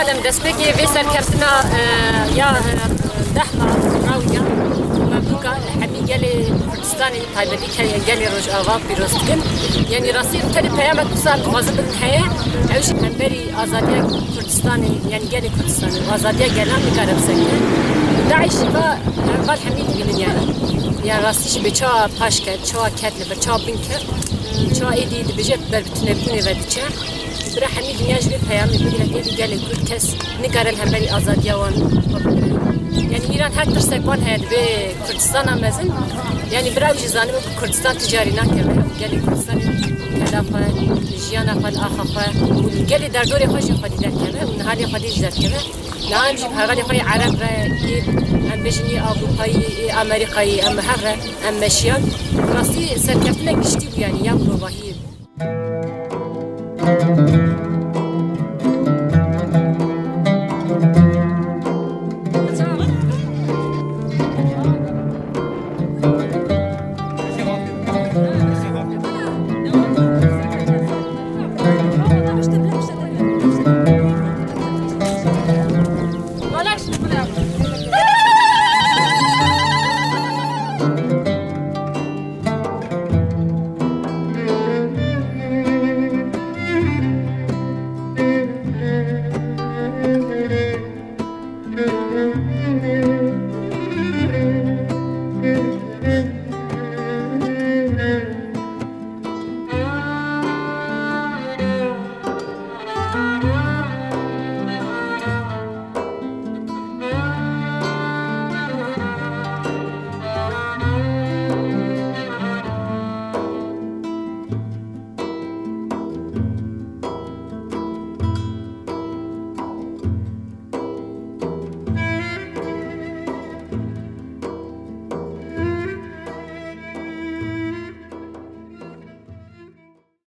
عالم دەستپێکی وێ سەرکەوتنە یا دەحما ڕاویە مەبووکە هەمی گەلێ کوردستانی تایبەتی گەلی ڕۆژئاوا پیرۆستکن یعنی ڕاستی تەری پەیامێک قسان خوازم بن هەیە ئەوش هەمبەری ئازادیە کوردستانی یعنی گەلی کوردستانی ئازادیە گەلان بکارە بسەکن داعش بە هەمبەر هەمی بینن yani rastişi bir çağ paşket, çağ ketli, bir çağ binker, çağ ediydi, bir jet berbitine bine verdiçe. Bir hemi dünya bir peyami bir dedi gelin kurt kes, ne garel hem beri azadiye wan. Yani İran her tır van heydi be Kurdistan amazın. Yani bir avcı zanı bu Kurdistan ticari nakeme, gelin Kurdistan kelafa, jiyana fal ahafa, gelin derdore hoş yapadi derkeme, un hali yapadi derkeme. نعم جيب هغالي خوي عرب أم بجني أوروبي أمريكي أم هذا أم مشيان راسي سركفنا كشتي يعني يا بروباهير